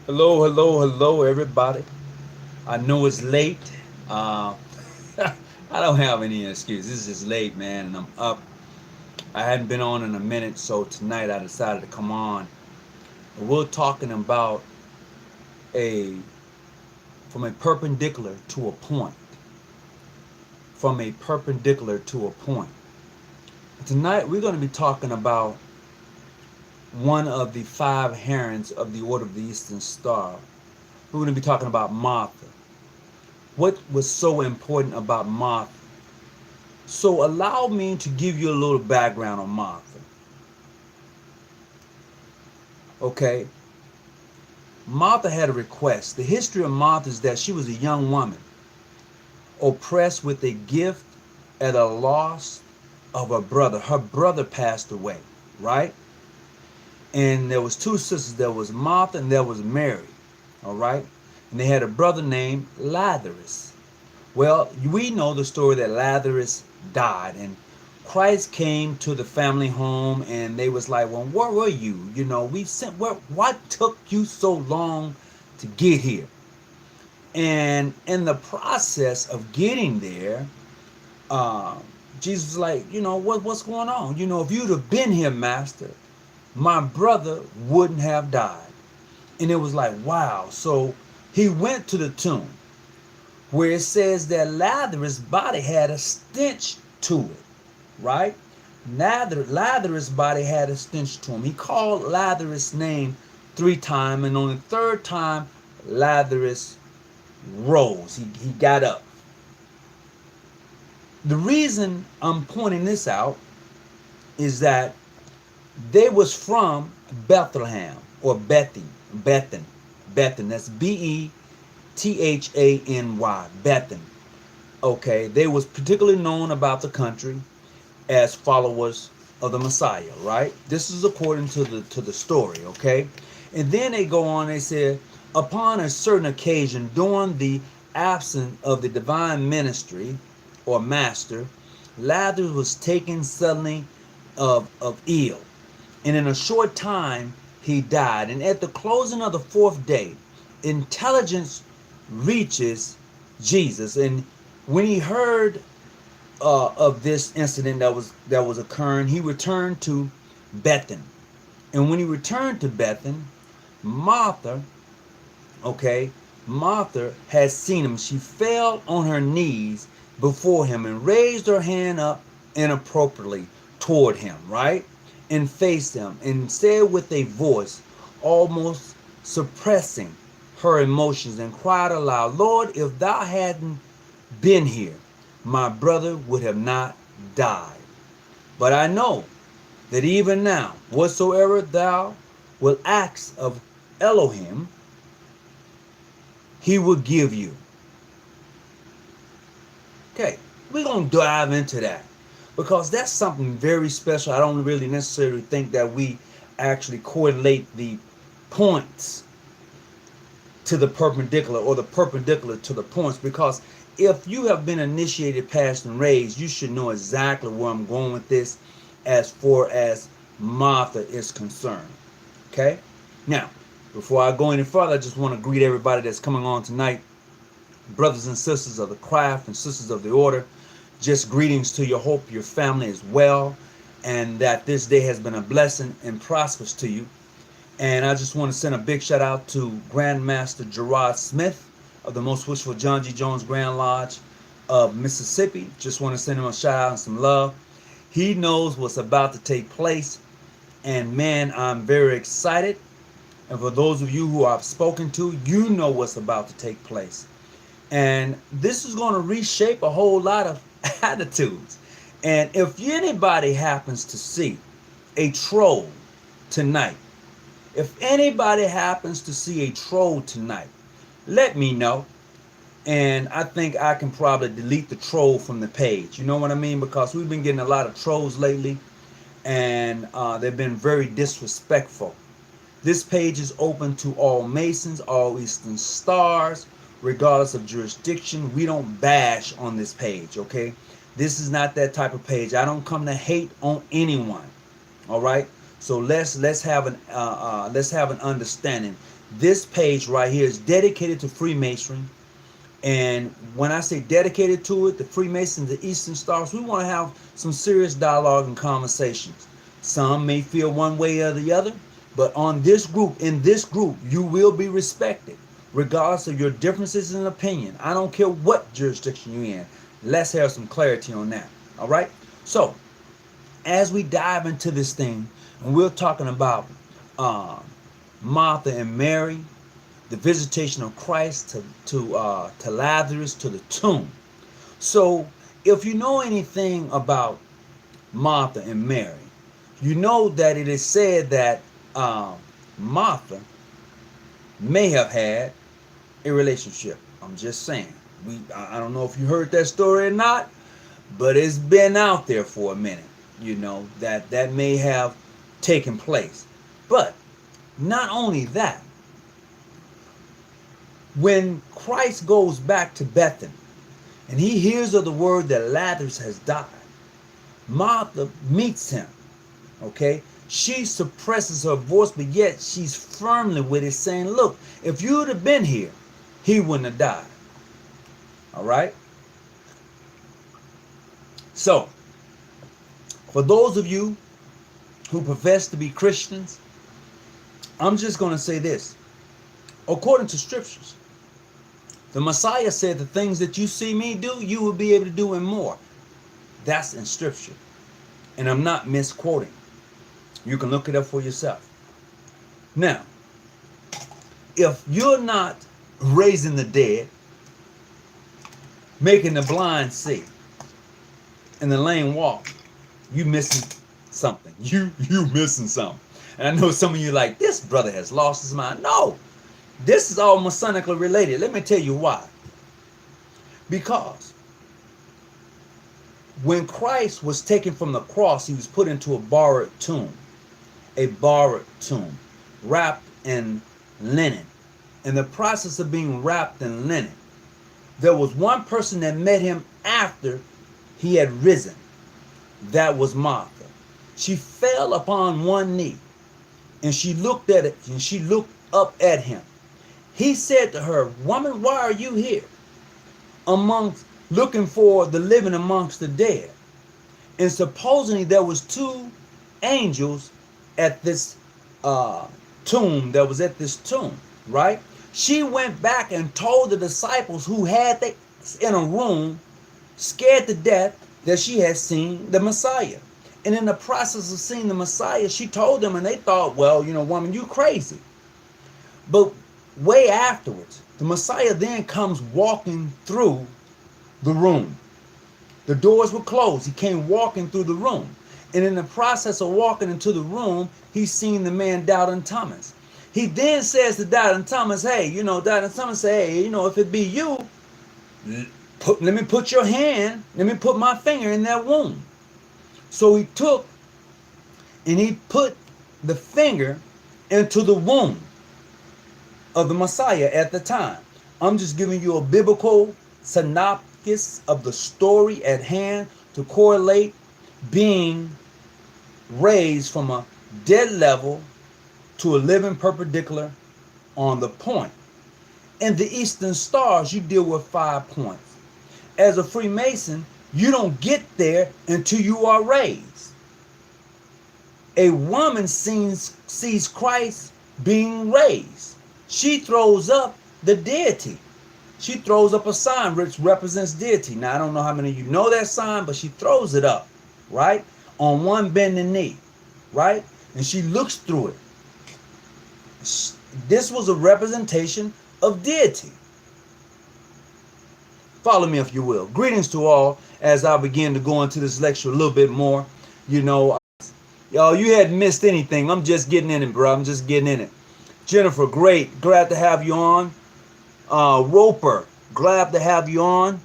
Hello, hello, hello, everybody. I know it's late. Uh, I don't have any excuse. This is late, man, and I'm up. I hadn't been on in a minute, so tonight I decided to come on. We're talking about a from a perpendicular to a point. From a perpendicular to a point. Tonight we're going to be talking about one of the five herons of the Order of the Eastern Star. We're going to be talking about Martha. What was so important about Martha? So allow me to give you a little background on Martha. Okay, Martha had a request. The history of Martha is that she was a young woman oppressed with a gift at a loss of her brother. Her brother passed away, right? And there was two sisters. There was Martha and there was Mary, all right? And they had a brother named Lazarus. Well, we know the story that Lazarus died, and Christ came to the family home, and they was like, "Well, where were you? You know, we sent. What took you so long to get here?" And in the process of getting there, uh, Jesus was like, what's going on? If you'd have been here, Master, my brother wouldn't have died. And it was like, wow. So he went to the tomb where it says that Lazarus' body had a stench to it, right? Lazarus' body had a stench to him. He called Lazarus' name 3 times, and on the third time, Lazarus rose. He got up. The reason I'm pointing this out is that they was from Bethlehem or Bethan. That's Bethany, Bethan. Okay, they was particularly known about the country as followers of the Messiah, right? This is according to the story, okay? And then they go on, they say, upon a certain occasion, during the absence of the divine ministry or master, Lazarus was taken suddenly of ill. And in a short time, he died. And at the closing of the fourth day, intelligence reaches Jesus. And when he heard of this incident that was occurring, he returned to Bethan. And when he returned to Bethan, Martha, okay, Martha had seen him. She fell on her knees before him and raised her hand up inappropriately toward him, right? And faced him and said with a voice almost suppressing her emotions and cried aloud, Lord, if thou hadn't been here, my brother would have not died. But I know that even now, whatsoever thou wilt ask of Elohim, he will give you. Okay, we're going to dive into that because that's something very special. I don't really necessarily think that we actually correlate the points to the perpendicular or the perpendicular to the points, because if you have been initiated, passed, and raised, you should know exactly where I'm going with this as far as Martha is concerned. Okay? Now, before I go any further, I just want to greet everybody that's coming on tonight. Brothers and sisters of the craft and sisters of the order, just greetings to you. Hope your family is well and that this day has been a blessing and prosperous to you. And I just want to send a big shout out to Grandmaster Gerard Smith of the Most Wishful John G. Jones Grand Lodge of Mississippi. Just want to send him a shout out and some love. He knows what's about to take place. And man, I'm very excited. And for those of you who I've spoken to, you know what's about to take place. And this is going to reshape a whole lot of attitudes. And if anybody happens to see a troll tonight, if anybody happens to see a troll tonight, let me know. And I think I can probably delete the troll from the page. You know what I mean? Because we've been getting a lot of trolls lately, and they've been very disrespectful. This page is open to all Masons, all Eastern Stars, regardless of jurisdiction. We don't bash on this page, okay? This is not that type of page. I don't come to hate on anyone, all right? So let's have an understanding. This page right here is dedicated to Freemasonry. And when I say dedicated to it, the Freemasons, the Eastern Stars, we want to have some serious dialogue and conversations. Some may feel one way or the other, but in this group, you will be respected, regardless of your differences in opinion. I don't care what jurisdiction you're in. Let's have some clarity on that. All right? So, as we dive into this thing, and we're talking about Martha and Mary, the visitation of Christ to Lazarus, to the tomb. So, if you know anything about Martha and Mary, you know that it is said that Martha may have had a relationship. I'm just saying. I don't know if you heard that story or not, but it's been out there for a minute. You know that may have taken place. But not only that, when Christ goes back to Bethany and he hears of the word that Lazarus has died, Martha meets him. Okay? She suppresses her voice, but yet she's firmly with it, saying, look, if you would have been here, he wouldn't have died. All right? So, for those of you who profess to be Christians, I'm just going to say this. According to scriptures, the Messiah said the things that you see me do, you will be able to do and more. That's in scripture. And I'm not misquoting. You can look it up for yourself. Now, if you're not raising the dead, making the blind see, and the lame walk, you missing something. You missing something. And I know some of you like, this brother has lost his mind. No. This is all Masonically related. Let me tell you why. Because when Christ was taken from the cross, he was put into a borrowed tomb, wrapped in linen. In the process of being wrapped in linen, there was one person that met him after he had risen. That was Martha. She fell upon one knee and she looked at it and she looked up at him. He said to her, woman, why are you here? Looking for the living amongst the dead. And supposedly there was two angels at this tomb, right? She went back and told the disciples who had in a room, scared to death, that she had seen the Messiah. And in the process of seeing the Messiah, she told them, and they thought, well, woman, you crazy. But way afterwards, the Messiah then comes walking through the room. The doors were closed. He came walking through the room. And in the process of walking into the room, he's seen the man Doubting Thomas. He then says to Doubting Thomas, hey, Doubting Thomas say, hey, if it be you, let me put my finger in that wound. So he took and he put the finger into the wound of the Messiah at the time. I'm just giving you a biblical synopsis of the story at hand to correlate being raised from a dead level to a living perpendicular on the point. In the Eastern Stars, you deal with 5 points. As a Freemason, you don't get there until you are raised. A woman sees Christ being raised. She throws up the deity. She throws up a sign which represents deity. Now, I don't know how many of you know that sign, but she throws it up, right? On one bending knee, right? And she looks through it. This was a representation of deity. Follow me if you will. Greetings to all as I begin to go into this lecture a little bit more. Y'all, you hadn't missed anything. I'm just getting in it, bro. I'm just getting in it. Jennifer, great. Glad to have you on. Roper, glad to have you on.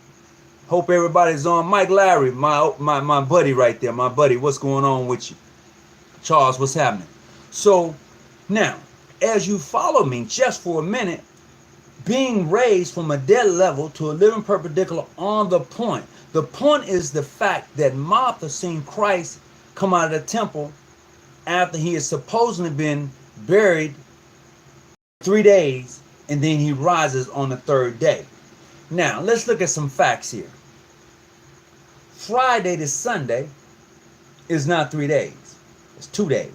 Hope everybody's on. Mike Larry, my buddy right there. My buddy, what's going on with you? Charles, what's happening? So, now, as you follow me just for a minute, being raised from a dead level to a living perpendicular on the point. The point is the fact that Martha seen Christ come out of the temple after he has supposedly been buried 3 days, and then he rises on the third day. Now, let's look at some facts here. Friday to Sunday is not 3 days, it's 2 days.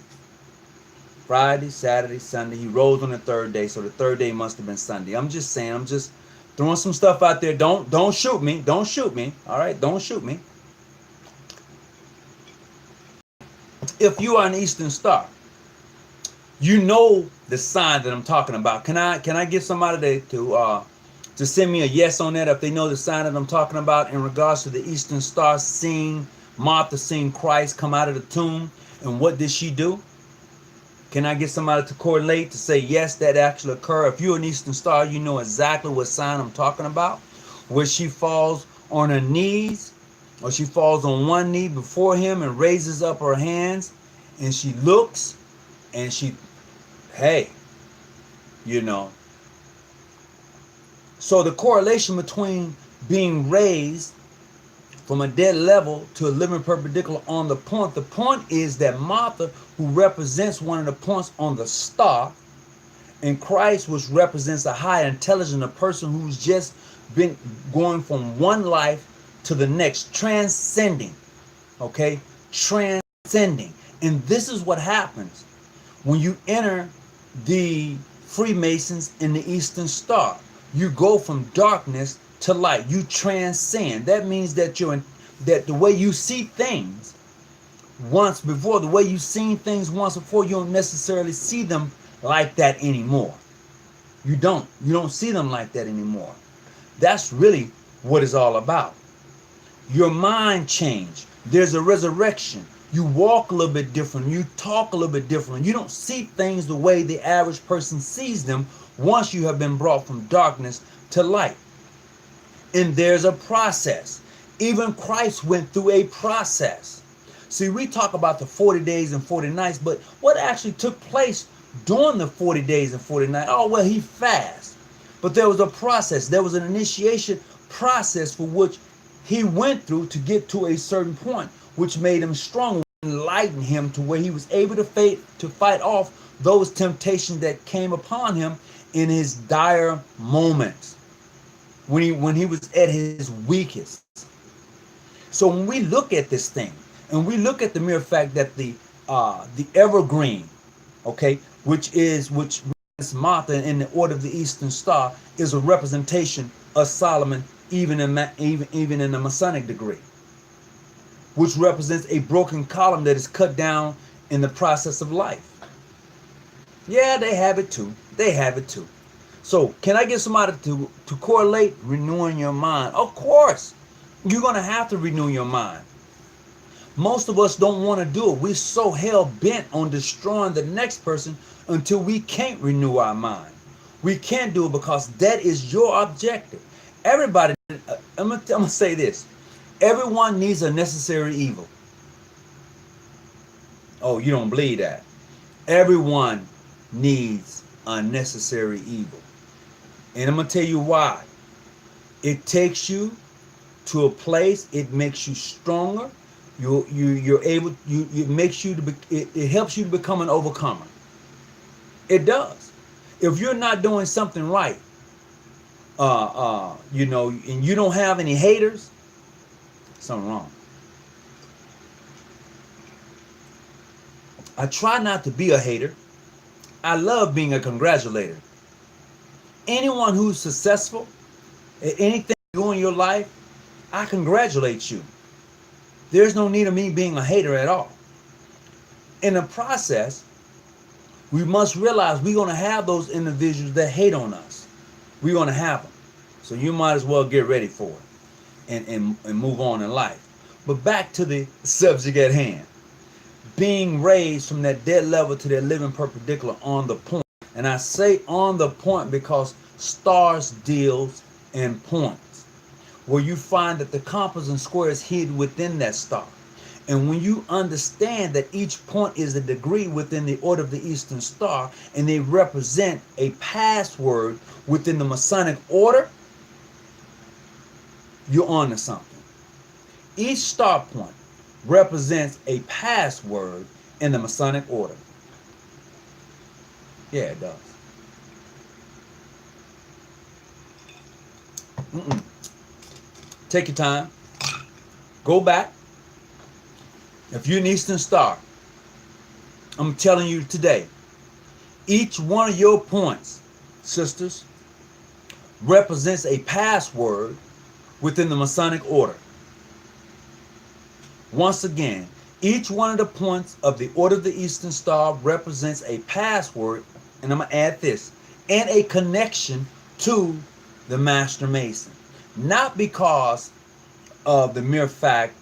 Friday, Saturday, Sunday. He rose on the third day, so the third day must have been Sunday. I'm just saying, I'm just throwing some stuff out there. Don't shoot me. Don't shoot me. All right, don't shoot me. If you are an Eastern Star, you know the sign that I'm talking about. Can I get somebody to send me a yes on that if they know the sign that I'm talking about in regards to the Eastern Star seeing Martha seeing Christ come out of the tomb, and what did she do? Can I get somebody to correlate to say yes, that actually occurred? If you're an Eastern Star, you know exactly what sign I'm talking about, where she falls on her knees, or she falls on one knee before him and raises up her hands, and she looks, and she, hey, you know. So the correlation between being raised from a dead level to a living perpendicular on the point is that Martha, who represents one of the points on the star, and Christ, which represents a high intelligence, a person who's just been going from one life to the next, transcending, okay, transcending. And this is what happens when you enter the Freemasons in the Eastern Star. You go from darkness to light. You transcend. That means that that the way you see things once before, the way you've seen things once before, you don't necessarily see them like that anymore. You don't see them like that anymore. That's really what it's all about. Your mind changed. There's a resurrection. You walk a little bit different. You talk a little bit different. You don't see things the way the average person sees them once you have been brought from darkness to light. And there's a process. Even Christ went through a process. See, we talk about the 40 days and 40 nights, but what actually took place during the 40 days and 40 nights? Oh, well, he fasted. But there was a process. There was an initiation process for which he went through to get to a certain point, which made him strong, enlightened him to where he was able to fight off those temptations that came upon him in his dire moments, when he was at his weakest. So when we look at this thing, and we look at the mere fact that the evergreen, okay, which is Martha in the order of the Eastern Star, is a representation of Solomon, even in the Masonic degree, which represents a broken column that is cut down in the process of life. Yeah, they have it too. They have it too. So can I get somebody to correlate renewing your mind? Of course, you're going to have to renew your mind. Most of us don't want to do it. We're so hell-bent on destroying the next person until we can't renew our mind. We can't do it because that is your objective. Everybody, I'm going to say this. Everyone needs a necessary evil. Oh, you don't believe that? Everyone needs a necessary evil. And I'm going to tell you why. It takes you to a place, it makes you stronger. You're able, it makes you it helps you to become an overcomer. It does. If you're not doing something right, and you don't have any haters, something wrong. I try not to be a hater. I love being a congratulator. Anyone who's successful at anything you do in your life, I congratulate you. There's no need of me being a hater at all. In the process, we must realize we're going to have those individuals that hate on us. We're going to have them. So you might as well get ready for it and move on in life. But back to the subject at hand. Being raised from that dead level to that living perpendicular on the point. And I say on the point because stars deals in points, where you find that the compass and square is hid within that star. And when you understand that each point is a degree within the order of the Eastern Star, and they represent a password within the Masonic order, you're on to something. Each star point represents a password in the Masonic order. Yeah, it does. Mm-mm. Take your time. Go back. If you're an Eastern Star, I'm telling you today, each one of your points, sisters, represents a password within the Masonic order. Once again, each one of the points of the Order of the Eastern Star represents a password, and I'm going to add this, and a connection to the Master Mason. Not because of the mere fact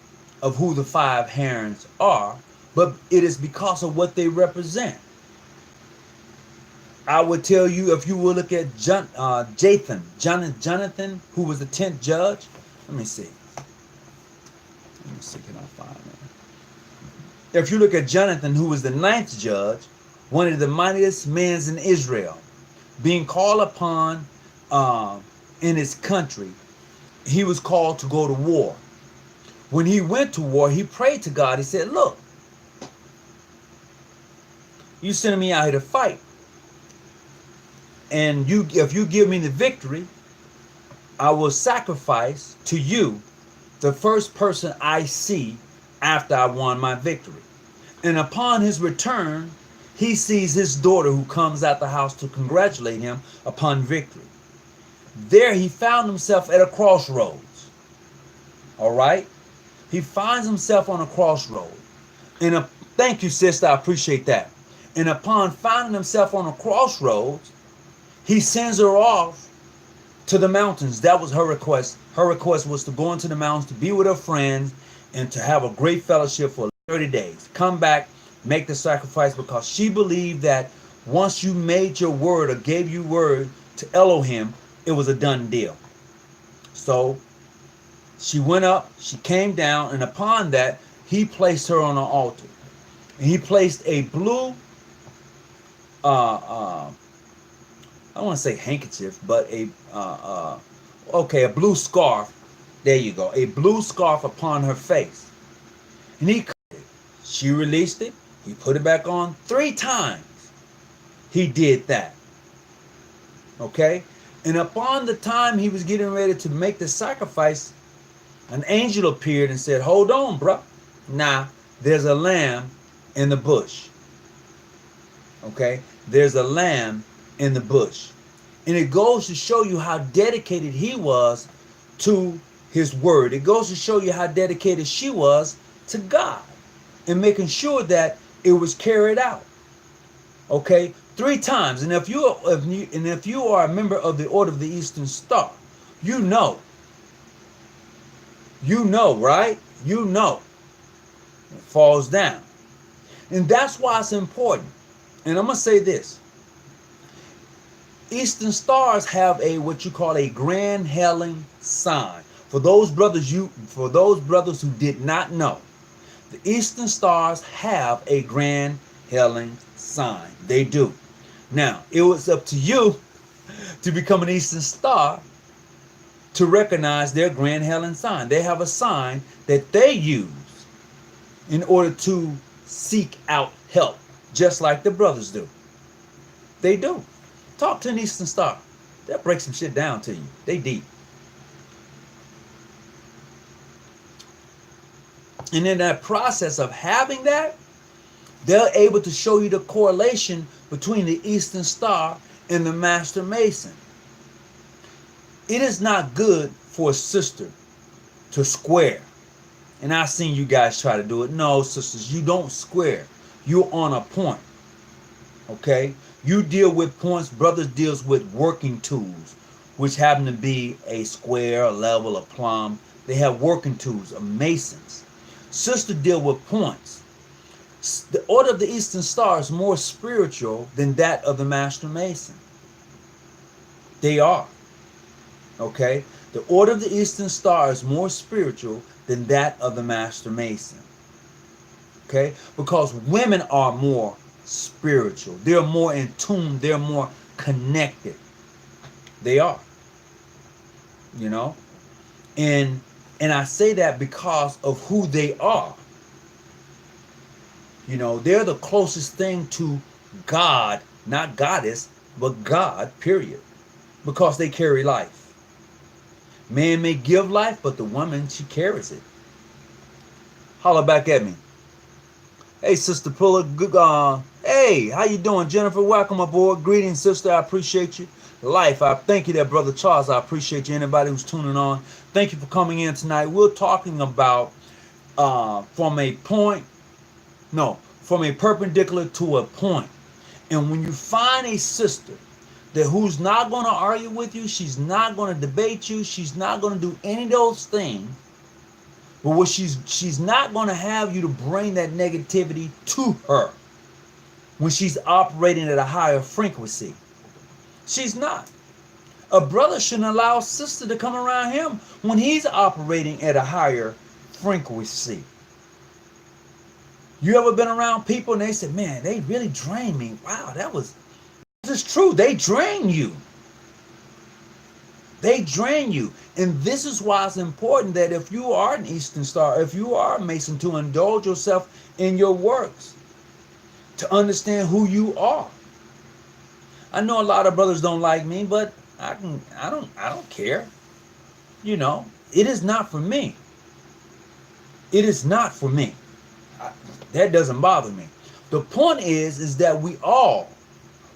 of who the five herons are, but it is because of what they represent. I would tell you, if you will look at Jonathan, who was the 10th judge. Let me see. Can I find that? If you look at Jonathan, who was the 9th judge, one of the mightiest men in Israel, being called upon in his country, he was called to go to war. When he went to war, he prayed to God. He said, look, you sending me out here to fight. And if you give me the victory, I will sacrifice to you the first person I see after I won my victory. And upon his return, he sees his daughter who comes out the house to congratulate him upon victory. There he found himself at a crossroads. All right? He finds himself on a crossroad. And thank you, sister. I appreciate that. And upon finding himself on a crossroads, he sends her off to the mountains. That was her request. Her request was to go into the mountains, to be with her friends, and to have a great fellowship for 30 days. Come back, make the sacrifice, because she believed that once you made your word or gave you word to Elohim, it was a done deal. So she went up, she came down, and upon that, he placed her on an altar. And he placed a blue, I don't want to say handkerchief, but a blue scarf. There you go. A blue scarf upon her face. And he cut it. She released it. He put it back on 3 times. He did that. Okay? And upon the time he was getting ready to make the sacrifice, an angel appeared and said, hold on, bro. Nah, there's a lamb in the bush. Okay? There's a lamb in the bush. And it goes to show you how dedicated he was to his word. It goes to show you how dedicated she was to God and making sure that it was carried out. Okay? 3 times. And if you are a member of the Order of the Eastern Star, you know, right? You know. It falls down. And that's why it's important. And I'm going to say this. Eastern Stars have what you call a grand Helen sign. For those brothers who did not know, the Eastern Stars have a grand Helen sign. They do. Now, it was up to you to become an Eastern Star to recognize their grand Helen sign. They have a sign that they use in order to seek out help, just like the brothers do. They do. Talk to an Eastern Star. They'll break some shit down to you. They deep. And in that process of having that, they're able to show you the correlation between the Eastern Star and the Master Mason. It is not good for a sister to square. And I've seen you guys try to do it. No, sisters, you don't square. You're on a point. Okay? You deal with points. Brothers deals with working tools, which happen to be a square, a level, a plumb. They have working tools, a masons. Sister deal with points. The Order of the Eastern Star is more spiritual than that of the Master Mason. They are. Okay? The Order of the Eastern Star is more spiritual than that of the Master Mason. Okay? Because women are more spiritual. They're more in tune. They're more connected. They are. You know? And I say that because of who they are. You know, they're the closest thing to God, not goddess, but God, period. Because they carry life. Man may give life, but the woman, she carries it. Holler back at me. Hey, Sister Puller. Good. Hey, how you doing, Jennifer? Welcome aboard. Greetings, sister. I appreciate you. Life. I thank you, there, Brother Charles. I appreciate you. Anybody who's tuning on, thank you for coming in tonight. We're talking about from a point, no, from a perpendicular to a point. And when you find a sister that who's not going to argue with you, she's not going to debate you, she's not going to do any of those things. But what she's not going to have you to bring that negativity to her when she's operating at a higher frequency. She's not. A brother shouldn't allow a sister to come around him when he's operating at a higher frequency. You ever been around people and they said, man, they really drained me. Wow, this is true. They drain you. They drain you. And this is why it's important that if you are an Eastern Star, if you are a Mason, to indulge yourself in your works, to understand who you are. I know a lot of brothers don't like me, but I don't care. You know, it is not for me. It is not for me. That doesn't bother me. The point is that we all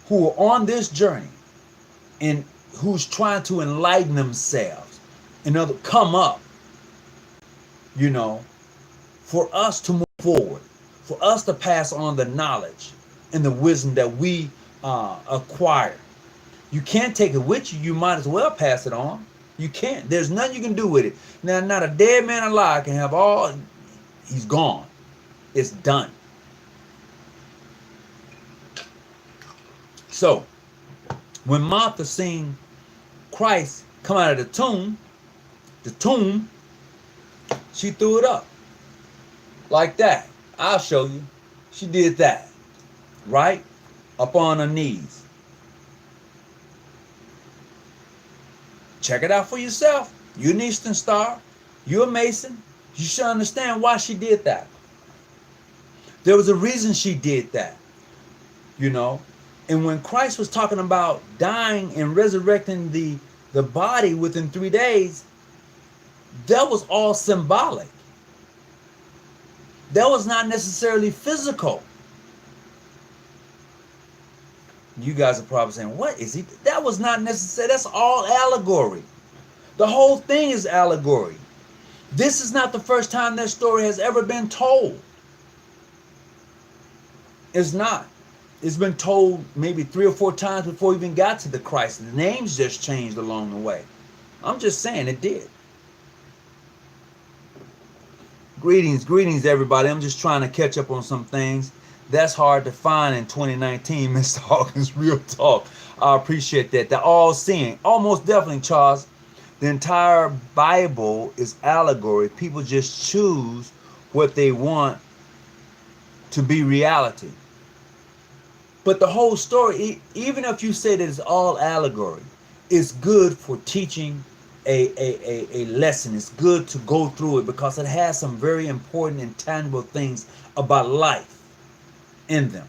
who are on this journey and who's trying to enlighten themselves, come up, you know, for us to move forward, for us to pass on the knowledge and the wisdom that we acquire. You can't take it with you. You might as well pass it on. You can't. There's nothing you can do with it. Now, not a dead man alive can have all. He's gone. It's done. So, when Martha seen Christ come out of the tomb, she threw it up. Like that. I'll show you. She did that. Right? Up on her knees. Check it out for yourself. You're an Eastern Star. You're a Mason. You should understand why she did that. There was a reason she did that. You know? And when Christ was talking about dying and resurrecting the body within 3 days, that was all symbolic. That was not necessarily physical. You guys are probably saying, what is he? That was not necessary. That's all allegory. The whole thing is allegory. This is not the first time that story has ever been told. It's not. It's been told maybe 3 or 4 times before we even got to the Christ. The names just changed along the way. I'm just saying it did. Greetings everybody. I'm just trying to catch up on some things. That's hard to find in 2019, Mr. Hawkins. Real talk. I appreciate that. They're all seeing. Almost definitely, Charles. The entire Bible is allegory. People just choose what they want to be reality. But the whole story, even if you say that it's all allegory, it's good for teaching a lesson. It's good to go through it because it has some very important and tangible things about life in them.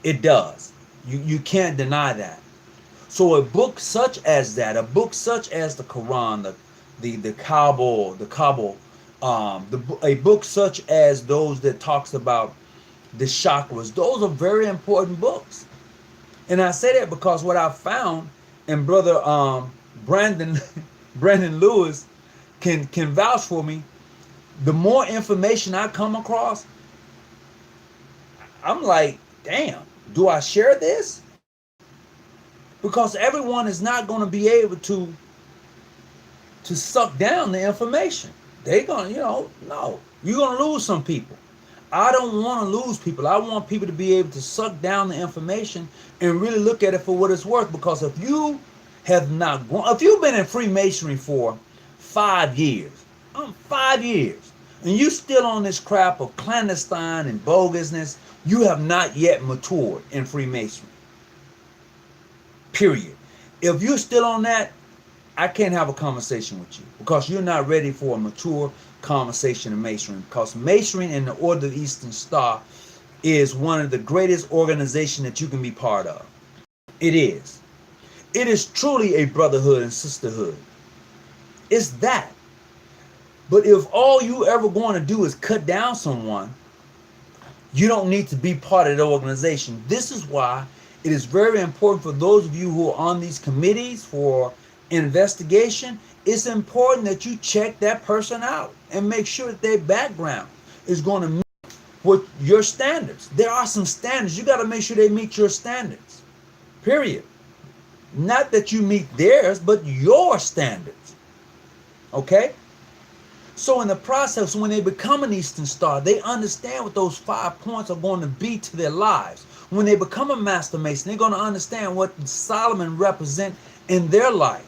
It does. You can't deny that. So a book such as that, a book such as the Quran, the Kabbal, a book such as those that talks about the chakras, those are very important books. And I say that because what I found, and brother Brandon Lewis can vouch for me, the more information I come across, I'm like, damn, do I share this? Because everyone is not going to be able to suck down the information. They're going to, no, you're going to lose some people. I don't want to lose people. I want people to be able to suck down the information and really look at it for what it's worth. Because if you have not gone, if you've been in Freemasonry for 5 years, 5 years, and you still on this crap of clandestine and bogusness, you have not yet matured in Freemasonry. Period. If you're still on that, I can't have a conversation with you because you're not ready for a mature conversation in Masonry. Because Masonry and the Order of the Eastern Star is one of the greatest organizations that you can be part of. It is. It is truly a brotherhood and sisterhood. It's that. But if all you ever going to do is cut down someone, you don't need to be part of the organization. This is why it is very important for those of you who are on these committees for investigation. It's important that you check that person out and make sure that their background is going to meet with your standards. There are some standards. You got to make sure they meet your standards. Period. Not that you meet theirs, but your standards. Okay? So in the process, when they become an Eastern Star, they understand what those 5 points are going to be to their lives. When they become a Master Mason, they're going to understand what Solomon represents in their life.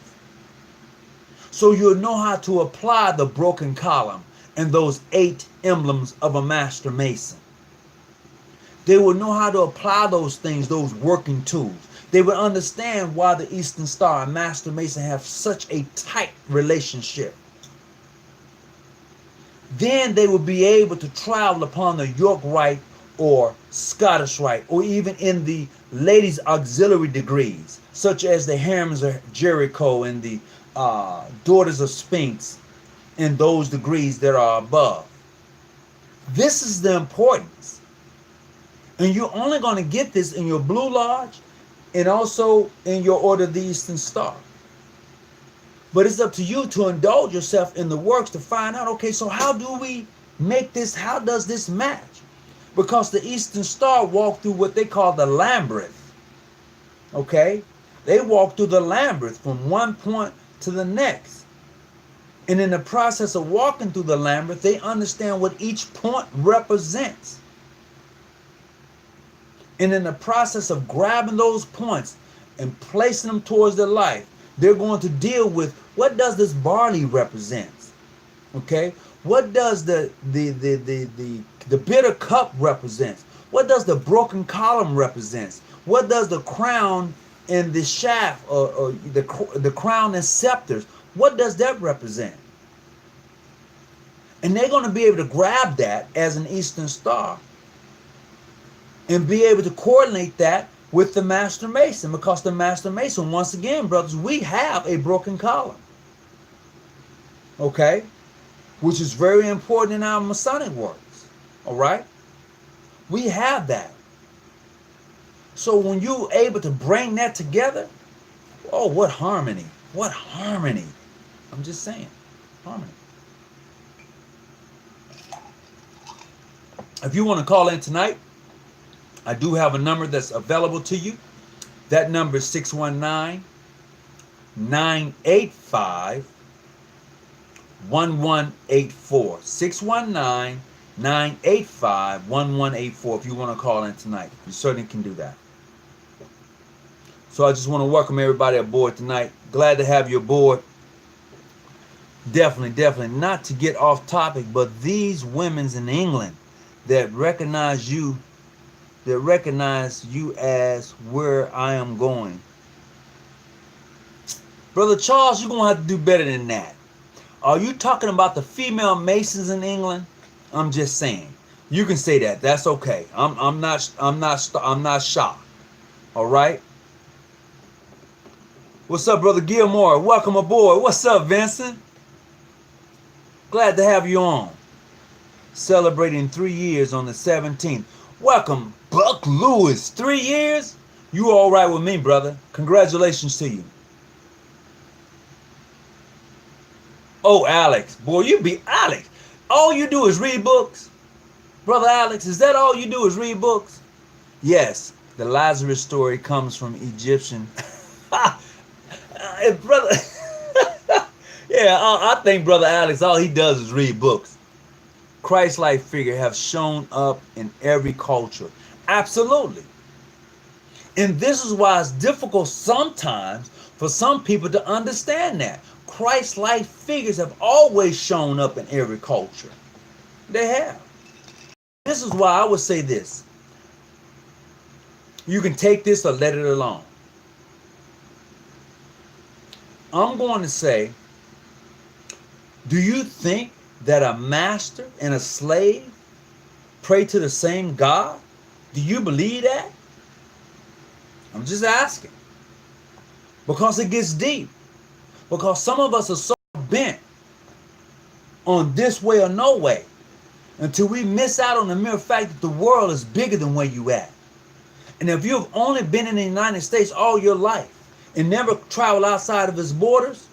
So you'll know how to apply the broken column and those 8 emblems of a Master Mason. They will know how to apply those things, those working tools. They will understand why the Eastern Star and Master Mason have such a tight relationship. Then they will be able to travel upon the York Rite or Scottish Rite, or even in the ladies' auxiliary degrees, such as the Harrims of Jericho and the Daughters of Sphinx, in those degrees that are above. This is the importance. And you're only going to get this in your Blue Lodge and also in your Order of the Eastern Star. But it's up to you to indulge yourself in the works to find out, okay, so how do we make this, how does this match? Because the Eastern Star walked through what they call the labyrinth. Okay? They walk through the labyrinth from one point to the next. And in the process of walking through the labyrinth, they understand what each point represents. And in the process of grabbing those points and placing them towards their life, they're going to deal with, what does this barley represent? Okay? What does the bitter cup represent? What does the broken column represent? What does the crown and the shaft, or the crown and scepters, what does that represent? And they're going to be able to grab that as an Eastern Star and be able to coordinate that with the Master Mason, because the Master Mason, once again, brothers, we have a broken column. Okay? Which is very important in our Masonic works. All right? We have that. So when you're able to bring that together, oh, what harmony. What harmony. I'm just saying. Harmony. If you want to call in tonight, I do have a number that's available to you. That number is 619-985-1184. 619-985-1184 if you want to call in tonight. You certainly can do that. So I just want to welcome everybody aboard tonight. Glad to have you aboard. Definitely, not to get off topic, but these women's in England that recognize you as where I am going. Brother Charles, you're going to have to do better than that. Are you talking about the female Masons in England? I'm just saying. You can say that. That's okay. I'm not shocked. All right? What's up, Brother Gilmore? Welcome aboard. What's up, Vincent? Glad to have you on. Celebrating 3 years on the 17th. Welcome, Buck Lewis. 3 years? You all right with me, brother. Congratulations to you. Oh, Alex. Boy, you be Alex. All you do is read books? Brother Alex, is that all you do is read books? Yes. The Lazarus story comes from Egyptian. Brother. Yeah, I think Brother Alex, all he does is read books. Christ-like figure have shown up in every culture. Absolutely. And this is why it's difficult sometimes for some people to understand that. Christ-like figures have always shown up in every culture. They have. This is why I would say this. You can take this or let it alone. I'm going to say, do you think that a master and a slave pray to the same God? Do you believe that? I'm just asking. Because it gets deep. Because some of us are so bent on this way or no way until we miss out on the mere fact that the world is bigger than where you at. And if you've only been in the United States all your life and never traveled outside of its borders,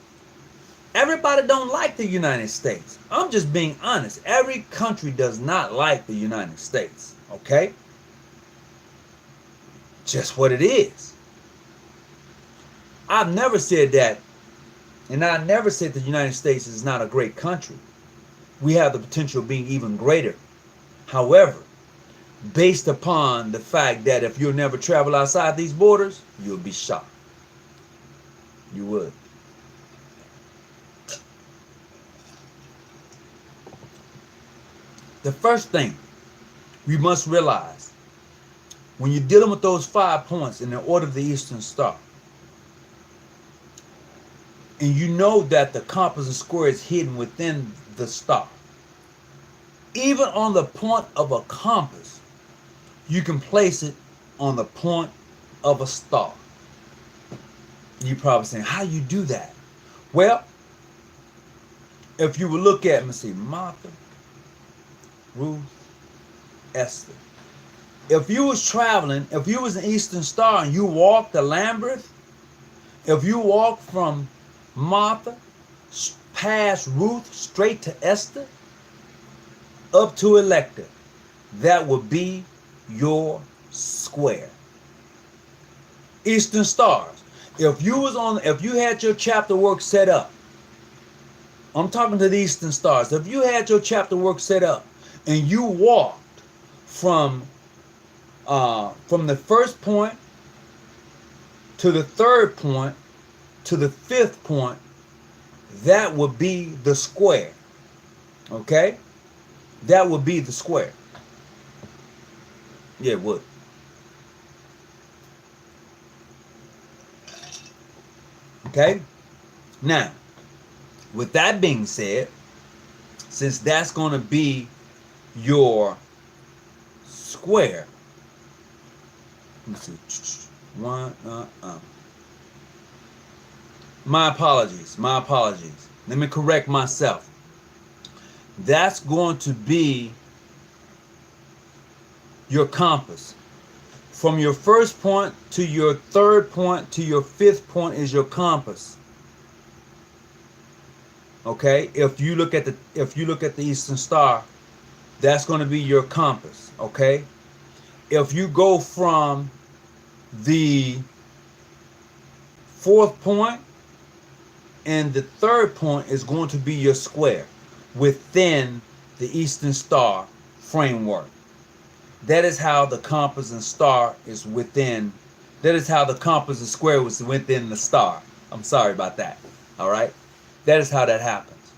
everybody don't like the United States. I'm just being honest. Every country does not like the United States. Okay? Just what it is. I've never said that, and I never said the United States is not a great country. We have the potential of being even greater. However, based upon the fact that if you'll never travel outside these borders, you'll be shocked. You would. The first thing we must realize when you're dealing with those 5 points in the order of the Eastern Star, and you know that the compass and square is hidden within the star, even on the point of a compass, you can place it on the point of a star. You're probably saying, how do you do that? Well, if you would look at, let me see, Martha, Ruth, Esther. If you was traveling, if you was an Eastern Star and you walked the Lambeth, if you walked from Martha past Ruth straight to Esther up to Electa, that would be your square. Eastern Stars. If you had your chapter work set up, I'm talking to the Eastern Stars. If you had your chapter work set up and you walked from the first point to the third point to the fifth point, that would be the square. Okay? That would be the square. Yeah, it would. Okay? Now, with that being said, since that's going to be your square, let me see. My apologies. Let me correct myself. That's going to be your compass. From your first point to your third point to your fifth point is your compass. Okay? If you look at the Eastern Star, that's going to be your compass. Okay? If you go from the fourth point and the third point is going to be your square within the Eastern Star framework. That is how the compass and star is within. That is how the compass and square was within the star. I'm sorry about that. All right? That is how that happens.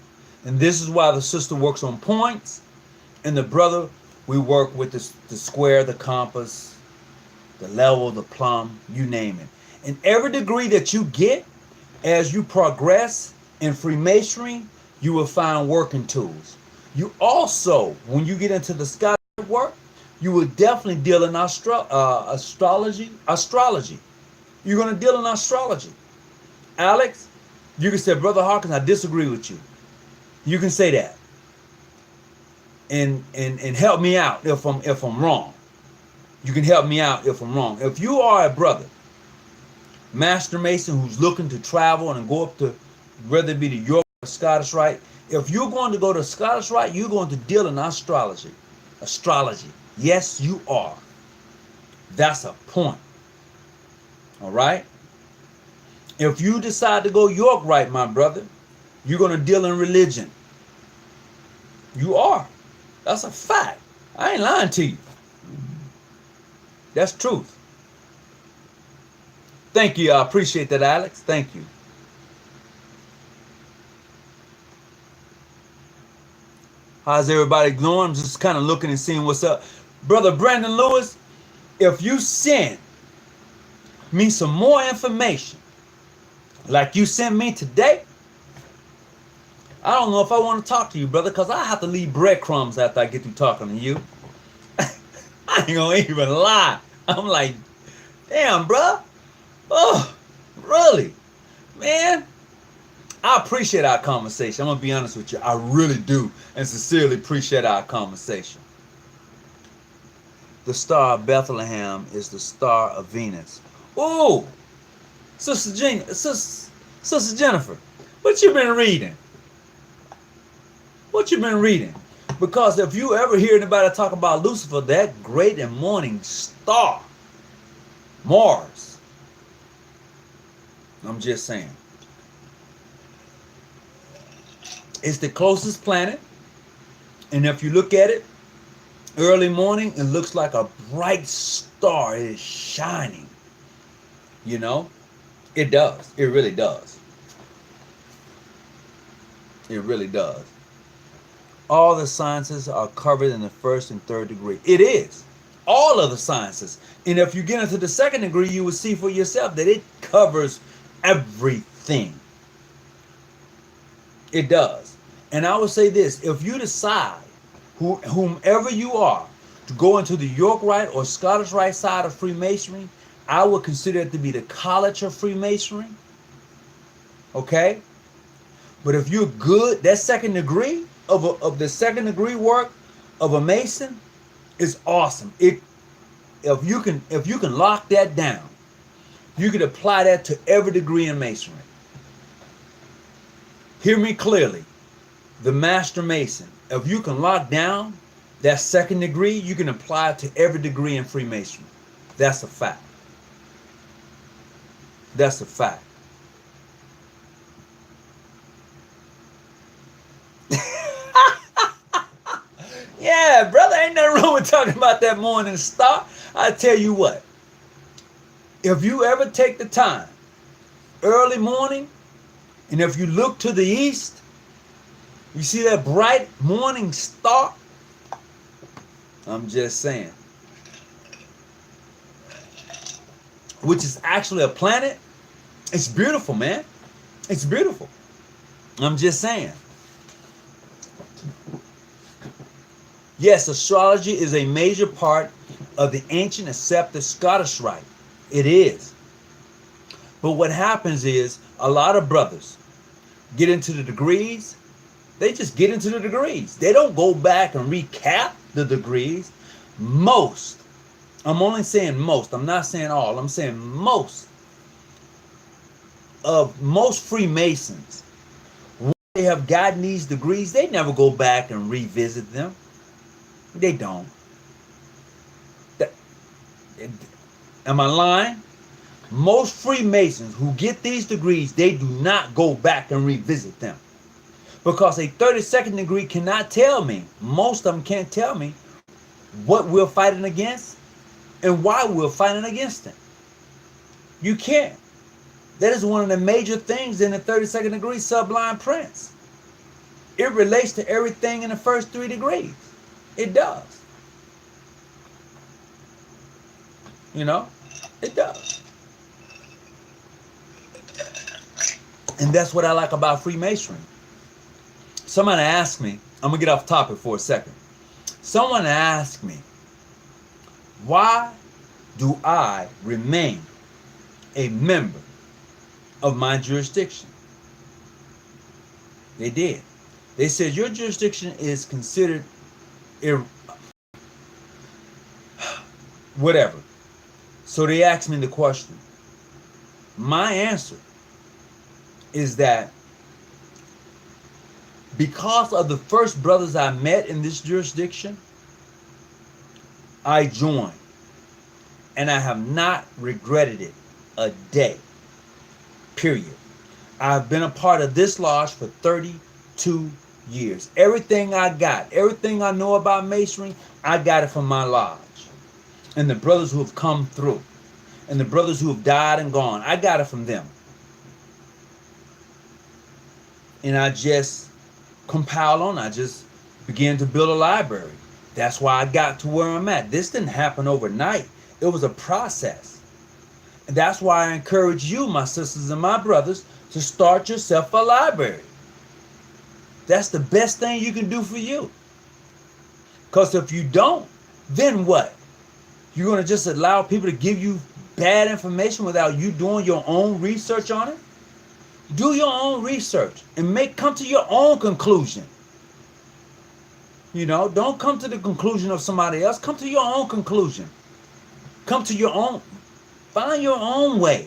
And this is why the sister works on points and the brother, we work with the square, the compass, the level, the plumb, you name it. And every degree that you get as you progress in Freemasonry, you will find working tools. You also, when you get into the scholarship work, you will definitely deal in astrology. You're going to deal in astrology. Alex, you can say, Brother Hawkins, I disagree with you. You can say that. And help me out if I'm wrong. You can help me out if I'm wrong. If you are a brother, Master Mason, who's looking to travel and go up to, whether it be the York or Scottish Rite, if you're going to go to Scottish Rite, you're going to deal in astrology. Yes, you are. That's a point. All right? If you decide to go York Rite, my brother, you're going to deal in religion. You are. That's a fact. I ain't lying to you. That's truth. Thank you. I appreciate that, Alex. Thank you. How's everybody doing? I'm just kind of looking and seeing what's up. Brother Brandon Lewis, if you send me some more information like you sent me today, I don't know if I want to talk to you, brother, because I have to leave breadcrumbs after I get through talking to you. I I ain't gonna even lie. I'm like, damn, bruh. Oh, really? Man, I appreciate our conversation. I'm gonna be honest with you. I really do, and sincerely appreciate our conversation. The star of Bethlehem is the star of Venus. Ooh, Sister Jennifer, what you been reading? What you been reading? Because if you ever hear anybody talk about Lucifer, that great and morning star, Mars, I'm just saying, it's the closest planet, and if you look at it early morning, it looks like a bright star. It is shining. You know, it does. It really does. It really does. All the sciences are covered in the first and third degree. It is. All of the sciences. And if you get into the second degree, you will see for yourself that it covers everything. It does. And I will say this, if you decide, whomever you are, to go into the York Rite or Scottish Rite side of Freemasonry, I would consider it to be the college of Freemasonry. Okay? But if you're good, that second degree of the second degree work of a Mason is awesome. If you can lock that down, you can apply that to every degree in Masonry. Hear me clearly. The Master Mason, if you can lock down that second degree, you can apply it to every degree in Freemasonry. That's a fact. That's a fact. Yeah, brother, ain't nothing wrong with talking about that morning star. I tell you what, if you ever take the time, early morning, and if you look to the east, you see that bright morning star? I'm just saying. Which is actually a planet. It's beautiful, man. It's beautiful. I'm just saying. Yes, astrology is a major part of the ancient accepted Scottish Rite. It is. But what happens is a lot of brothers get into the degrees. They just get into the degrees. They don't go back and recap the degrees. Most, I'm only saying most, I'm not saying all, I'm saying most Freemasons, when they have gotten these degrees, they never go back and revisit them. They don't. Am I lying? Most Freemasons who get these degrees, they do not go back and revisit them. Because a 32nd degree cannot tell me, most of them can't tell me what we're fighting against and why we're fighting against it. You can't. That is one of the major things in the 32nd degree sublime prince. It relates to everything in the first 3 degrees. It does. You know, it does. And that's what I like about Freemasonry. Somebody asked me, I'm going to get off topic for a second. Someone asked me, why do I remain a member of my jurisdiction? They did. They said, your jurisdiction is considered whatever. So they asked me the question. My answer is that because of the first brothers I met in this jurisdiction, I joined. And I have not regretted it a day. Period. I've been a part of this lodge for 32 years. Everything I got, everything I know about Masonry, I got it from my lodge. And the brothers who have come through. And the brothers who have died and gone, I got it from them. And I just compiled on, I just began to build a library. That's why I got to where I'm at. This didn't happen overnight. It was a process. And that's why I encourage you, my sisters and my brothers, to start yourself a library. That's the best thing you can do for you. Because if you don't, then what? You're going to just allow people to give you bad information without you doing your own research on it? Do your own research and come to your own conclusion. You know, don't come to the conclusion of somebody else. Come to your own conclusion. Come to your own, find your own way.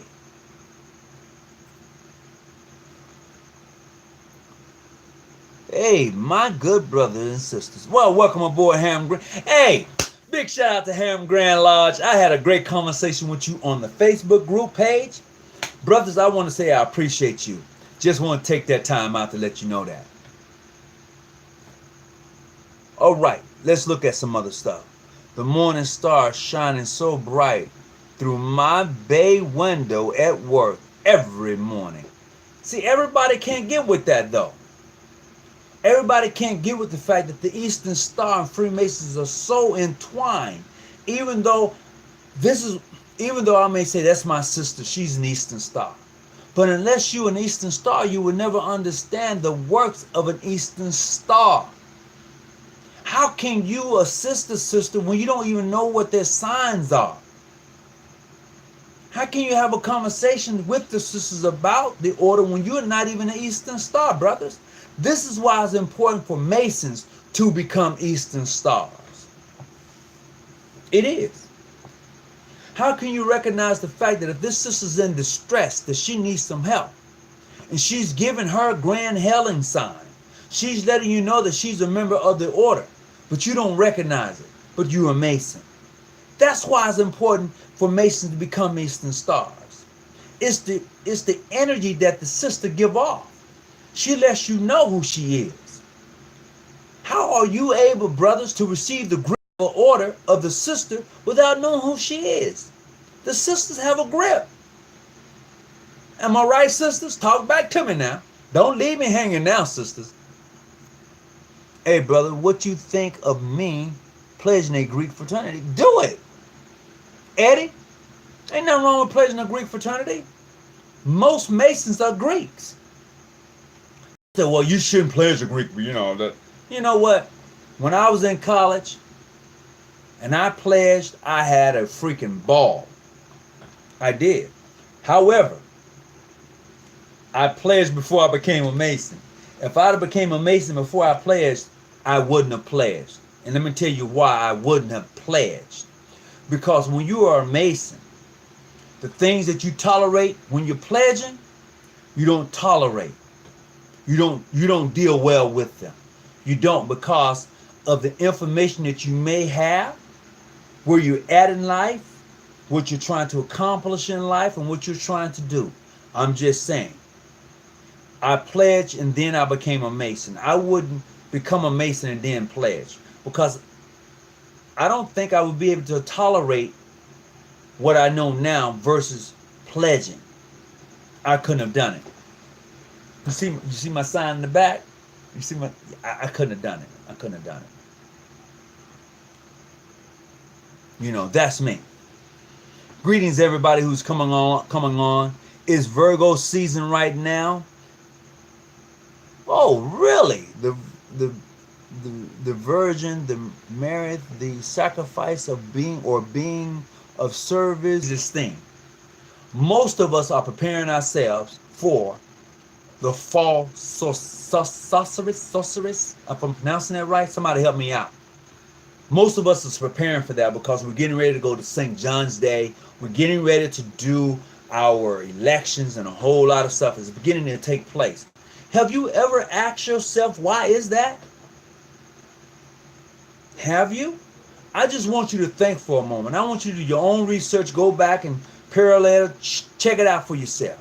Hey, my good brothers and sisters. Well, welcome aboard Ham Grand. Hey, big shout out to Ham Grand Lodge. I had a great conversation with you on the Facebook group page. Brothers, I want to say I appreciate you. Just want to take that time out to let you know that. All right, let's look at some other stuff. The morning star shining so bright through my bay window at work every morning. See, everybody can't get with that though. Everybody can't get with the fact that the Eastern Star and Freemasons are so entwined. Even though I may say that's my sister, she's an Eastern Star. But unless you're an Eastern Star, you will never understand the works of an Eastern Star. How can you assist a sister when you don't even know what their signs are? How can you have a conversation with the sisters about the order when you're not even an Eastern Star, brothers? This is why it's important for Masons to become Eastern Stars. It is. How can you recognize the fact that if this sister's in distress, that she needs some help, and she's giving her grand Helen sign, she's letting you know that she's a member of the order, but you don't recognize it, but you're a Mason. That's why it's important for Masons to become Eastern Stars. It's the energy that the sister give off. She lets you know who she is. How are you able, brothers, to receive the grip or order of the sister without knowing who she is? The sisters have a grip. Am I right, sisters? Talk back to me now. Don't leave me hanging now, sisters. Hey, brother, what you think of me pledging a Greek fraternity? Do it. Eddie, ain't nothing wrong with pledging a Greek fraternity. Most Masons are Greeks. So, well, you shouldn't pledge a Greek, you know that. You know what? When I was in college and I pledged, I had a freaking ball. I did. However, I pledged before I became a Mason. If I'd have became a Mason before I pledged, I wouldn't have pledged. And let me tell you why I wouldn't have pledged. Because when you are a Mason, the things that you tolerate when you're pledging, you don't tolerate. You don't deal well with them. You don't, because of the information that you may have, where you're at in life, what you're trying to accomplish in life, and what you're trying to do. I'm just saying. I pledged and then I became a Mason. I wouldn't become a Mason and then pledge, because I don't think I would be able to tolerate what I know now versus pledging. I couldn't have done it. You see my sign in the back? You see I couldn't have done it. I couldn't have done it. You know, that's me. Greetings everybody who's coming on. It's Virgo season right now. Oh, really? The virgin, the merit, the sacrifice of being of service, this thing. Most of us are preparing ourselves for the fall sorceress. If I'm pronouncing that right, somebody help me out. Most of us is preparing for that because we're getting ready to go to St. John's Day. We're getting ready to do our elections, and a whole lot of stuff is beginning to take place. Have you ever asked yourself, why is that? Have you? I just want you to think for a moment. I want you to do your own research, go back and parallel, check it out for yourselves.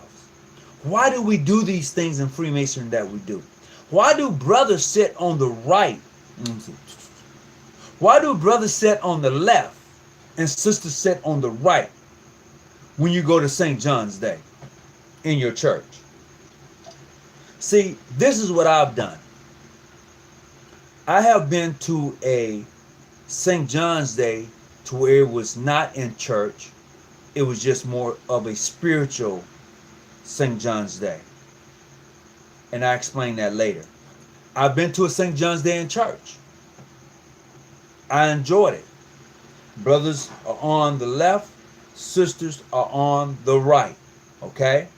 Why do we do these things in Freemasonry that we do? Why do brothers sit on the right? Why do brothers sit on the left and sisters sit on the right when you go to St. John's Day in your church? See, this is what I've done. I have been to a St. John's Day to where it was not in church. It was just more of a spiritual St. John's Day. And I explain that later. I've been to a St. John's Day in church. I enjoyed it. Brothers are on the left, sisters are on the right. Okay?